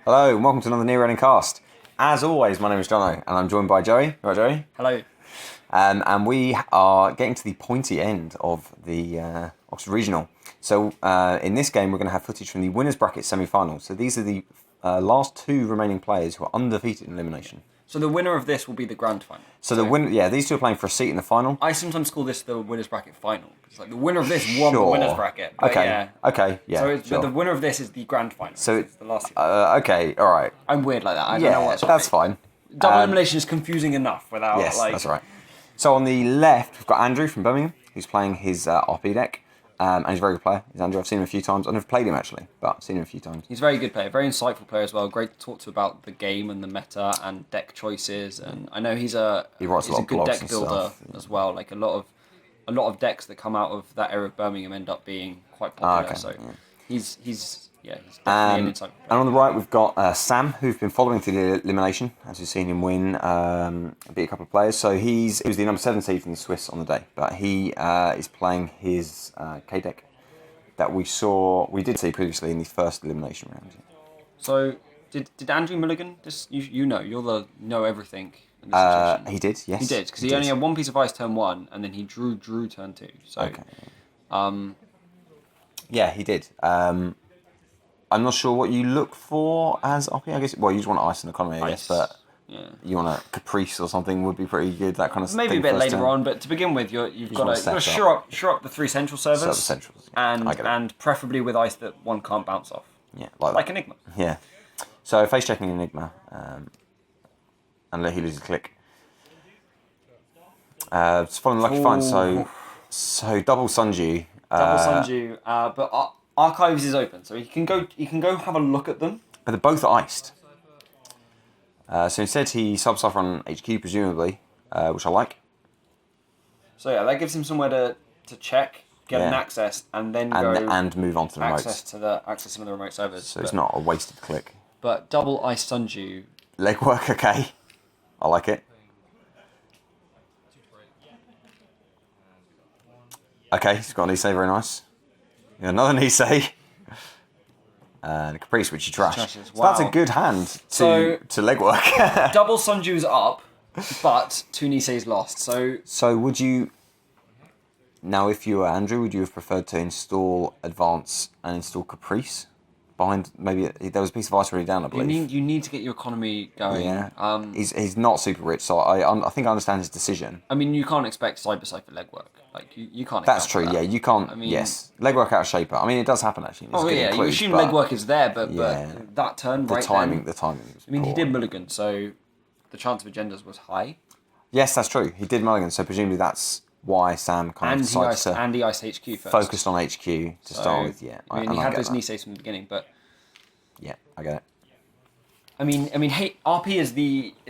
Hello, and welcome to another Near Running Cast. As always, my name is Johno, and I'm joined by Joey. Right, Joey? Hello. And we are getting to the pointy end of the Oxford Regional. So in this game, we're going to have footage from the winners bracket semi-final. So these are the last two remaining players who are undefeated in elimination. So the winner of this will be the grand final. So the these two are playing for a seat in the final. I sometimes call this the winners bracket final. It's like the winner of this won the winners bracket. Okay. So the winner of this is the grand final. So it's the last. Okay. All right. I'm weird like that. I don't know what's that's fine. Double elimination is confusing enough without that's right. So on the left, we've got Andrew from Birmingham, who's playing his RP deck. And he's a very good player. He's Andrew. I've seen him a few times. I've never played him actually, but I've seen him a few times. He's a very good player, very insightful player as well. Great to talk to about the game and the meta and deck choices. And I know he's a good deck builder as well. Like a lot of decks that come out of that era of Birmingham end up being quite popular. He's definitely an insightful player. And on the right, we've got Sam, who's been following through the elimination, as we've seen him win, beat a couple of players. So he was the number 7 seed from the Swiss on the day, but he is playing his K deck that we did see previously in the first elimination round. So did Andrew Mulligan just you know everything? In this situation? He did, yes. He did because he only had one piece of ice turn 1, and then he drew turn 2. So yeah, he did. I'm not sure what you look for as RP. I guess you just want ice and economy, I guess, but you want a caprice or something would be pretty good. That kind of maybe a bit later on, but to begin with, you've got to shore up the 3 central servers, and preferably with ice that one can't bounce off. Yeah, like Enigma. Yeah. So face checking Enigma, and let he lose a click. It's following Lucky Find. So double Sunju. But Archives is open, so you can go have a look at them. But they're both iced. So instead he subs off on HQ presumably, which I like. So yeah, that gives him somewhere to check, get an access, and then and move on to the remotes. Access some of the remote servers. So it's not a wasted click. But double ice Sunju. Legwork, okay. I like it. Okay, he's got an Nisei, very nice. Another Nisei. And a Caprice, which you trash. Wow. So that's a good hand to legwork. Double Sunju's up, but 2 Niseis lost. So would you... Now, if you were Andrew, would you have preferred to install Advance and install Caprice? Behind, maybe there was a piece of ice already down, I believe. You need to get your economy going. Yeah. He's not super rich, so I think I understand his decision. I mean, you can't expect Cyber Cypher legwork. Like you can't. That's true. That. Yeah, you can't. I mean, yes, legwork out of shaper. I mean, it does happen actually. You assume legwork is there, but that turn the timing. Was I mean, he did mulligan, so the chance of agendas was high. Yes, that's true. He did mulligan, so presumably that's why Sam kind of decided to and he iced HQ first. Focused on HQ to start with. Yeah, I mean, he had those Niseis from the beginning, but yeah, I get it. I mean, hey, RP is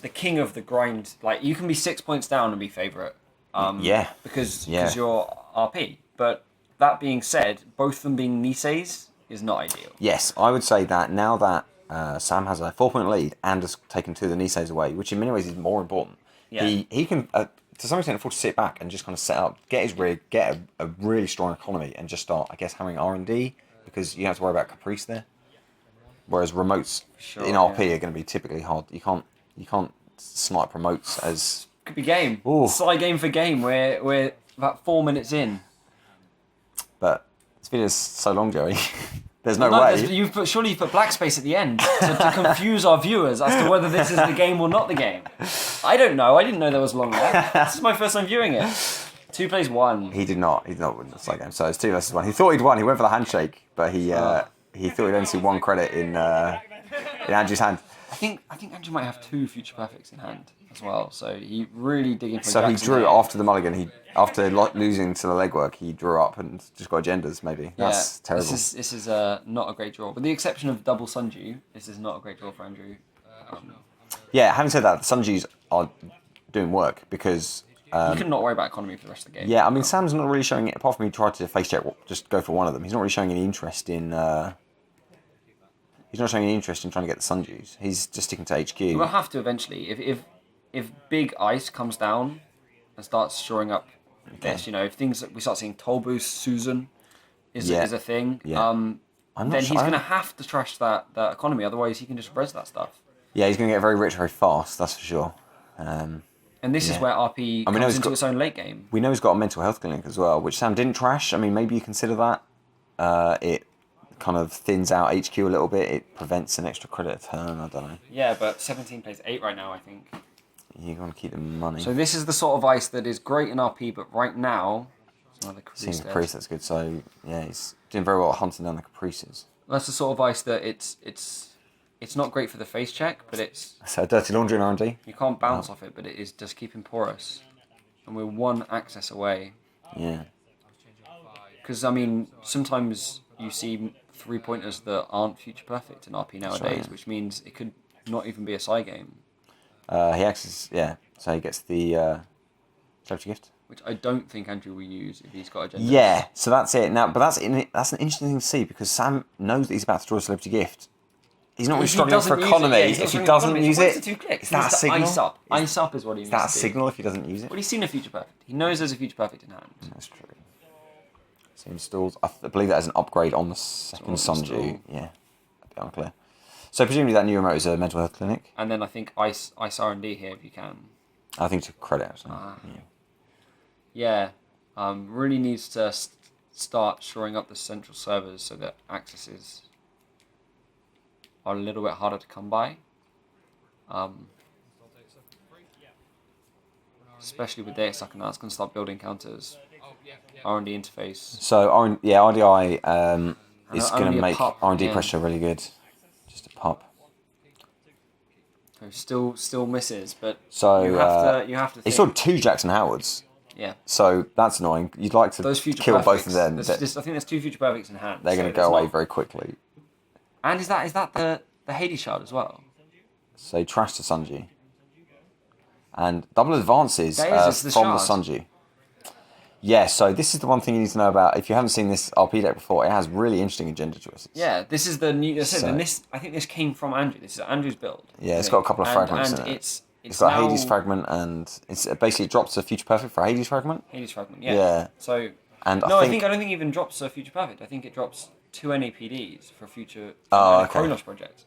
the king of the grind. Like you can be 6 points down and be favourite. Because you're RP. But that being said, both of them being Niseis is not ideal. Yes, I would say that now that Sam has a 4-point lead and has taken 2 of the Niseis away, which in many ways is more important. Yeah. He can, to some extent, afford to sit back and just kind of set up, get his rig, get a really strong economy, and just start, I guess, hammering R&D, because you have to worry about Caprice there. Whereas remotes in RP are going to be typically hard. You can't snipe remotes as... Could be game. Side game for game. We're about 4 minutes in. But this video's so long, Joey. There's no way. Surely you've put black space at the end to confuse our viewers as to whether this is the game or not the game. I don't know. I didn't know there was long left. This is my first time viewing it. 2 plays 1. He did not. He did not win the side game. So it's 2 versus 1. He thought he'd won. He went for the handshake, but he thought he'd only see 1 credit in Andrew's hand. I think Andrew might have 2 future perfects in hand as well. So he really dig into. So he drew after the mulligan. After losing to the legwork, he drew up and just got agendas. Maybe that's terrible. This is not a great draw. With the exception of double Sunju, this is not a great draw for Andrew. Having said that, the Sunjus are doing work because you can not worry about economy for the rest of the game. Yeah, I mean Sam's not really showing it. Apart from he tried to face check, just go for one of them. He's not really showing any interest in. He's not showing any interest in trying to get the Sunjus. He's just sticking to HQ. We'll have to eventually. If big ice comes down and starts shoring up this, if we start seeing toll boost, Susan is a thing. Yeah. then he's going to have to trash that economy. Otherwise, he can just res that stuff. Yeah, he's going to get very rich very fast. That's for sure. And this is where RP comes into its own late game. We know he's got a mental health clinic as well, which Sam didn't trash. I mean, maybe you consider that. It kind of thins out HQ a little bit. It prevents an extra credit turn. I don't know. Yeah, but 17 plays 8 right now, I think. You want to keep the money. So this is the sort of ice that is great in RP, but right now, it's another Caprice. Seeing Caprice, that's good. So yeah, he's doing very well at hunting down the Caprices. That's the sort of ice that it's not great for the face check, but it's... So dirty laundry in R&D? You can't bounce off it, but it is just keeping porous. And we're one access away. Yeah. Because, I mean, sometimes you see 3-pointers that aren't future perfect in RP nowadays, right, yeah. Which means it could not even be a side game. He accesses, yeah, so he gets the celebrity gift. Which I don't think Andrew will use if he's got agenda. Yeah, so that's it. Now, but that's an interesting thing to see because Sam knows that he's about to draw a celebrity gift. He's not really struggling for economy. If he doesn't use it, is that a signal? Ice up. Ice up is what he needs to do. Is that a signal if he doesn't use it? Well, he's seen a future perfect. He knows there's a future perfect in hand. That's true. So he installs, I believe that is an upgrade on the second Sunju. Yeah, a bit unclear. So presumably that new remote is a mental health clinic. And then I think ice R&D here if you can. I think to credit actually. Yeah. Really needs to start shoring up the central servers so that accesses are a little bit harder to come by. Especially with data sucking now, it's going to start building counters. R&D interface. So RDI is going to make R&D pressure really good. Just a pop. So still misses, but so you have to think. He saw 2 Jackson Howards. Yeah. So that's annoying. You'd like to kill both of them. I think there's 2 future perfects in hand. They're going to go away very quickly. And is that the Hades shard as well? So trash to Sunji. And double advances from the Sunji. Yeah, so this is the one thing you need to know about. If you haven't seen this RP deck before, it has really interesting agenda choices. Yeah, this is the new... I think this came from Andrew. This is Andrew's build. Yeah, it's got a couple of fragments in it. It's got a Hades fragment, and it's basically drops a future perfect for a Hades fragment. Hades fragment, yeah. So... And I don't think it even drops a future perfect. I think it drops 2 NAPDs for future Kronos project.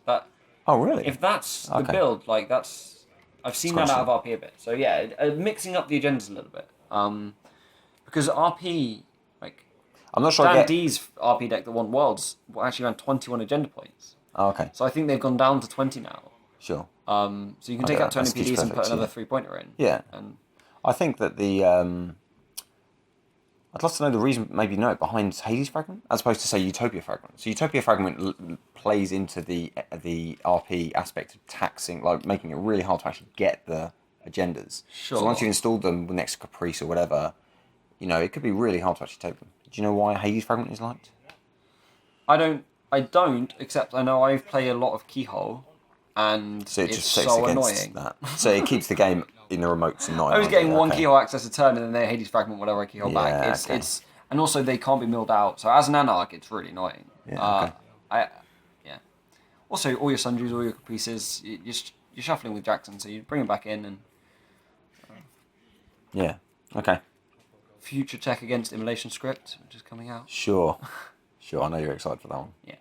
Oh, really? If that's the build, like that's... I've seen that out of RP a bit. So yeah, mixing up the agendas a little bit. Because RP, like... I'm not sure Dan D's RP deck that won Worlds actually ran 21 agenda points. Oh, okay. So I think they've gone down to 20 now. Sure. So you can take out 20 PDs and put another 3-pointer in. Yeah. And I think that the... I'd love to know the reason, behind Hades Fragment, as opposed to, say, Utopia Fragment. So Utopia Fragment plays into the RP aspect of taxing, like making it really hard to actually get the agendas. Sure. So once you've installed them next to Caprice or whatever, it could be really hard to actually take them. Do you know why Hades Fragment is liked? I don't, except I know I play a lot of Keyhole, and so it's so annoying. That. So it keeps the game in the remotes and not. I was getting one Keyhole access a turn, and then they Hades Fragment whatever I Keyhole back. It's and also they can't be milled out. So as an Anarch, it's really annoying. Yeah, Also, all your Sundries, all your Caprices, you're shuffling with Jackson, so you bring him back in and. Yeah. Okay. Future check against Immolation Script, which is coming out. Sure. I know you're excited for that one. Yeah.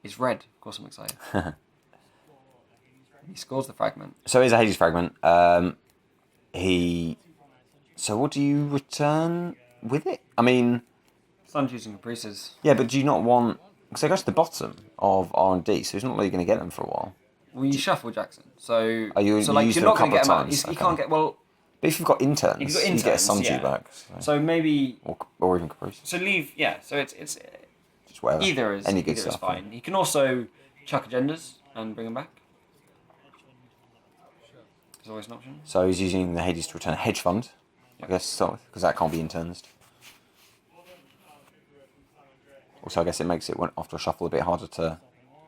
It's red. Of course I'm excited. He scores the fragment. So here's a Hades fragment. So what do you return with it? I mean... Sundries and Caprices. Yeah, but do you not want... Because it goes to the bottom of R&D, so he's not really going to get them for a while. Well, you shuffle Jackson. So you're not going to get him out. You can't get... Well... But if you've got interns, you get a Sunju back. So maybe... Or even Caprice. So leave... Yeah, so it's just whatever. Either is fine. Yeah. He can also chuck agendas and bring them back. There's always an option. So he's using the Hades to return a hedge fund, I guess, because that can't be interns. Also, I guess it makes it, after a shuffle, a bit harder to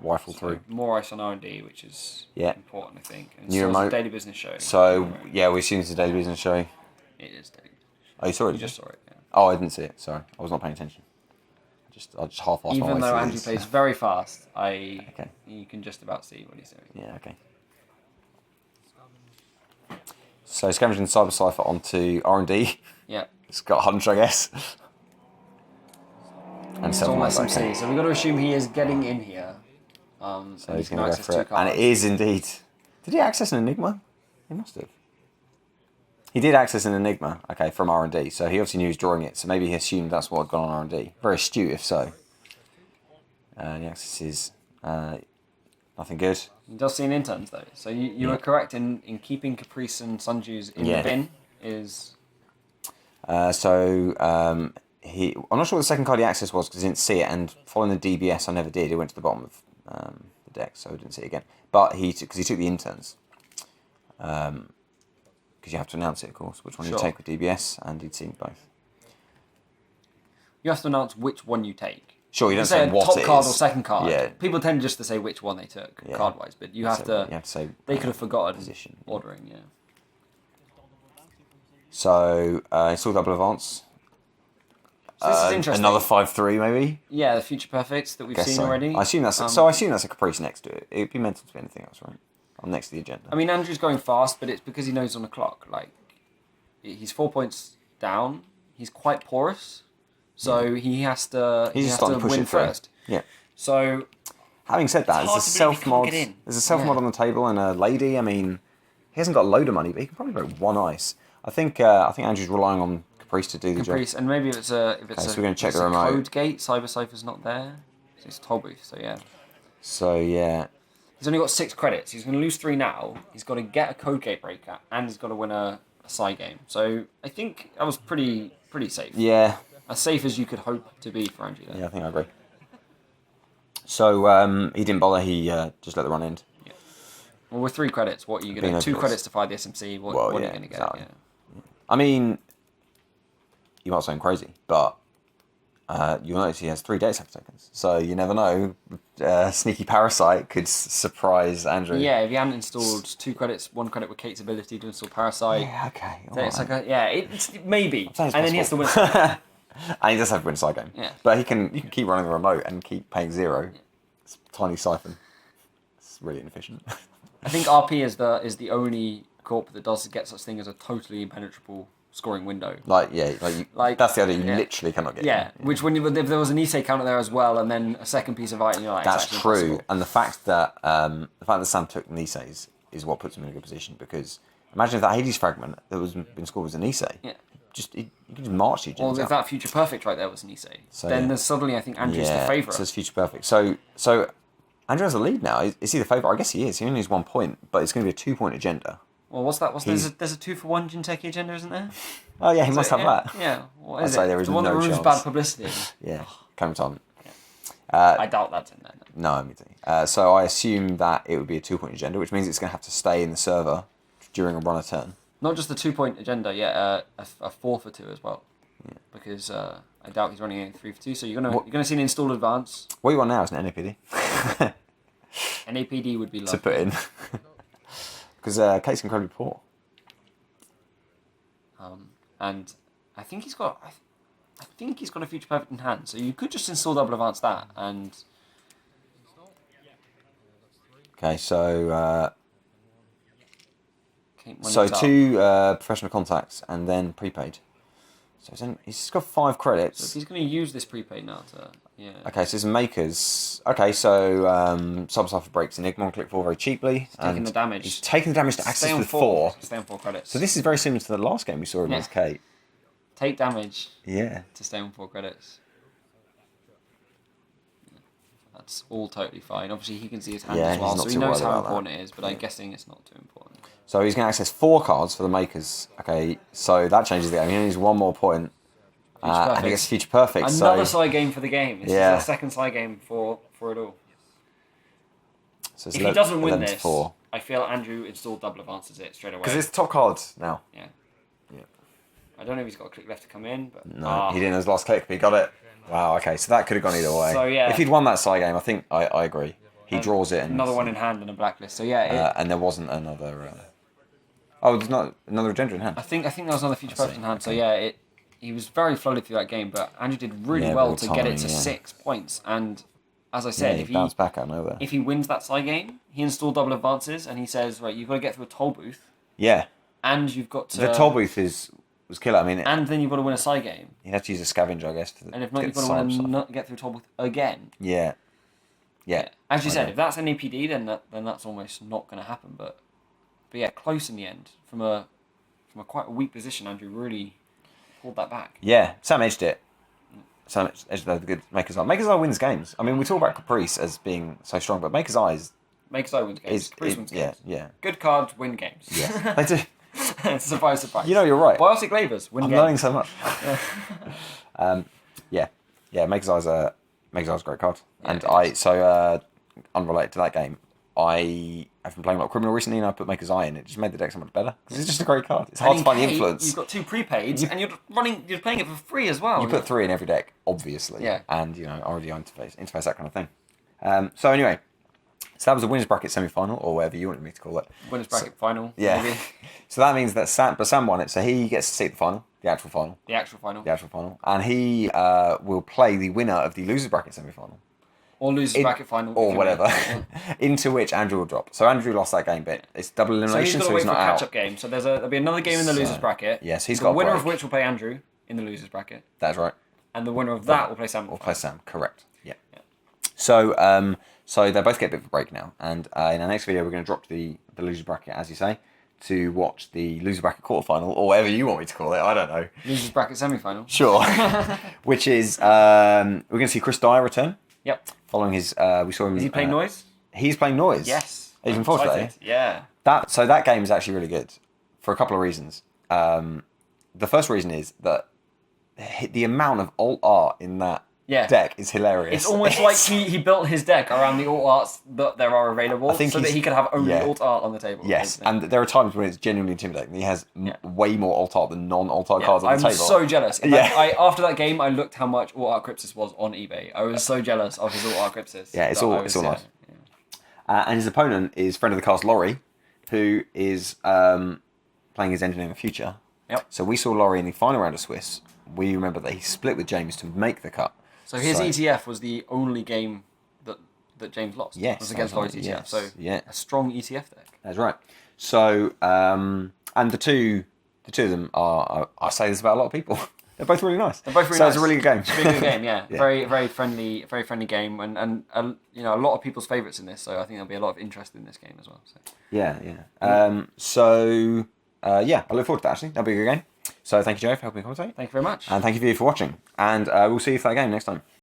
rifle through. More ice on R&D, which is important, I think. And new remote. It's a daily business show. So, we assume it's a daily business show. It is daily business show. Oh, you saw it? You just saw it, yeah. Oh, I didn't see it, sorry. I was not paying attention. I just half-assed my way through. Even though Andrew plays very fast, you can just about see what he's doing. Yeah, okay. So Scavenging Cyber Cypher onto R&D. Yeah. It's got a hunch, I guess. install SMC. So we've got to assume he is getting in here. So he's going to go for it. And it is indeed. Did he access an Enigma? He must have. He did access an Enigma, okay, from R&D. So he obviously knew he was drawing it. So maybe he assumed that's what had gone on R&D. Very astute, if so. The access is nothing good. He does see an interns, though. So you were correct in keeping Caprice and Sunju's in the bin. I'm not sure what the second card he accessed was because I didn't see it. And following the DBS, I never did. It went to the bottom of the deck, so I didn't see it again. But because he took the interns. Because you have to announce it, of course, which one you take with DBS, and he'd seen both. You have to announce which one you take. Sure, you don't say what top it card is. or second card. Yeah. People tend just to say which one they took card-wise, but you have to say they could have forgotten position ordering. Yeah. So it's all double advance. So this is interesting. Another 5-3 maybe. Yeah, the future perfects that we've seen already. I assume that's I assume that's a Caprice next to it. It'd be mental to be anything else, right? Next to the agenda. I mean, Andrew's going fast, but it's because he knows on the clock. Like, he's 4 points down. He's quite porous, so he has to. He has to win first. Yeah. So, having said that, there's a self mod. There's a self mod on the table and a lady. I mean, he hasn't got a load of money, but he can probably break one ice. I think Andrew's relying on Caprice to do the job. And maybe if it's so we're going to check the remote. Code gate. Cyber Cipher's not there. So it's a toll booth. So yeah. He's only got 6 credits. He's going to lose 3 now. He's got to get a code gate breaker, and he's got to win a side game. So I think that was pretty safe. Yeah. As safe as you could hope to be for Andrew there. Yeah, I think I agree. So he didn't bother. He just let the run end. Yeah. Well, with 3 credits, what are you going to do? 2 credits to fire the SMC. What are you going to get? Exactly. Yeah. I mean, you might sound crazy, but you'll notice he has 3 data center tokens. So you never know. Sneaky Parasite could surprise Andrew. Yeah, if he hadn't installed 2 credits, 1 credit with Kate's ability to install Parasite. Yeah, okay. It's like it's maybe. And then he has to win. And he does have to win a side game. Yeah. But you can keep running the remote and keep paying 0. Yeah. It's a tiny siphon. It's really inefficient. I think RP is the only corp that does get such thing as a totally impenetrable scoring window. Like that's the idea. You literally cannot get. Yeah, which if there was an Issei counter there as well, and then a second piece of item, you're like, that's true. Impossible. And the fact that Sam took Nisei's is what puts him in a good position, because imagine if that Hades fragment that was been scored was an Issei. Yeah. You can just march you. Well, if that future perfect right there was an Issei, then there's suddenly I think Andrew's the favourite. So it's future perfect. So Andrew has the lead now. Is he the favourite? I guess he is. He only needs 1 point, but it's going to be a 2-point agenda. Well, what's that? There's a 2-for-1 Jinteki agenda, isn't there? Oh yeah, he must have that. Yeah. What is I'd say there is the one that removes bad publicity. Yeah, Commentate. I doubt that's in there. No, me too. So I assume that it would be a 2-point agenda, which means it's going to have to stay in the server during a runner turn. Not just the 2-point agenda, a 4-for-2 as well. Yeah. Because I doubt he's running a 3-for-2, so you're gonna see an installed advance. What you want now is an NAPD. NAPD would be lovely. To put in. Because Kate's incredibly poor. And I think he's got a future perfect in hand. So you could just install double advance that and. Okay, so 2 professional contacts and then prepaid. So he's got 5 credits. So if he's going to use this prepaid now Okay, so it's makers. Okay, so Subcipher breaks Enigma on click 4 very cheaply. He's taking the damage. He's taking the damage to access with 4. Stay on 4 credits. So this is very similar to the last game we saw against Kate. Take damage. Yeah. To stay on 4 credits. That's all totally fine. Obviously, he can see his hand as well, so he knows how important it is, but I'm guessing it's not too important. So he's going to access 4 cards for the makers. Okay, so that changes the game. He needs 1 more point. And he gets future perfect. Another side game for the game. This is our second side game for it all. So if he doesn't win this, I feel Andrew installed double advances it straight away. Because it's top cards now. Yeah. I don't know if he's got a click left to come in, but no, he didn't. His last click, but he got it. Wow. Okay, so that could have gone either way. So if he'd won that side game, I think I agree. He draws it. Another one in hand and a blacklist. So and there wasn't another. There's not another agenda in hand. I think there was another future perfect in hand. Okay. So he was very floated through that game, but Andrew did really well to get it to 6 points. And as I said, he bounced back out of nowhere. If he wins that side game, he installed double advances, and he says, right, you've got to get through a toll booth. Yeah. And you've got to... The toll booth is was killer. I mean, and then you've got to win a side game. You have to use a scavenger, I guess. And if not, you've got to get through top again. Yeah. As you said, if that's NAPD, then that's almost not going to happen. But yeah, close in the end from a quite a weak position. Andrew really pulled that back. Yeah, Sam edged it. Sam edged the good Maker's Eye. Maker's Eye wins games. I mean, we talk about Caprice as being so strong, but Maker's Eye wins games. Caprice wins games. Yeah. Good cards win games. Yeah, they do. Surprise. You know, you're right. Biotic Labors win games. I'm learning so much. Maker's Eye's a great card. And unrelated to that game, I have been playing a lot of Criminal recently, and I put Maker's Eye in. It just made the deck so much better because it's just a great card. It's hard to find the influence. You've got 2 prepaids, and you're playing it for free as well. You put 3 in every deck, obviously. Yeah. And already interface that kind of thing. So anyway, that was a winners bracket semi-final, or whatever you wanted me to call it. Winners bracket final. Yeah. Maybe. So that means that Sam won it, so he gets to see the final, the actual final. The actual final. And he will play the winner of the losers bracket semi-final. Or losers bracket final. Or whatever. Into which Andrew will drop. So Andrew lost that game, but it's double elimination, so he's not out. So he's got to wait for a catch-up game. So there'll be another game in the losers bracket. Yes, he's got the winner of which will play Andrew in the losers bracket. That's right. And the winner of that will play Sam. Correct. Yeah. So they both get a bit of a break now. And in our next video, we're going to drop the loser bracket, as you say, to watch the loser bracket quarterfinal, or whatever you want me to call it. I don't know. Losers bracket semi-final. Sure. Which is, we're going to see Chris Dyer return. Yep. Following his, we saw him. Is he playing Noise? He's playing Noise. Yes. He's in forward today. Yeah. That game is actually really good for a couple of reasons. The first reason is that the amount of alt art in that deck is hilarious. It's almost like he built his deck around the alt arts that there are available, so that he could have only alt art on the table. Yes, and there are times when it's genuinely intimidating. He has way more alt art than non-alt art cards on the table. I'm so jealous. After that game, I looked how much alt art Crypsis was on eBay. I was so jealous of his alt art Crypsis. Yeah, it's all nice. Yeah. And his opponent is friend of the cast Laurie, who is playing his Engineering Future. Yep. So we saw Laurie in the final round of Swiss. We remember that he split with James to make the cut. So his ETF was the only game that James lost. Yes. It was against Laurie's ETF. Yes. So a strong ETF deck. That's right. So and the two of them are, I say this about a lot of people. They're both really nice. They're both really so nice. It's a really good game. It's a really good game, yeah. Very, very friendly game, and a lot of people's favourites in this. So I think there'll be a lot of interest in this game as well. So. Yeah. I look forward to that. Actually, that'll be a good game. So thank you, Joe, for helping me commentate. Thank you very much. And thank you for watching. And we'll see you for that game next time.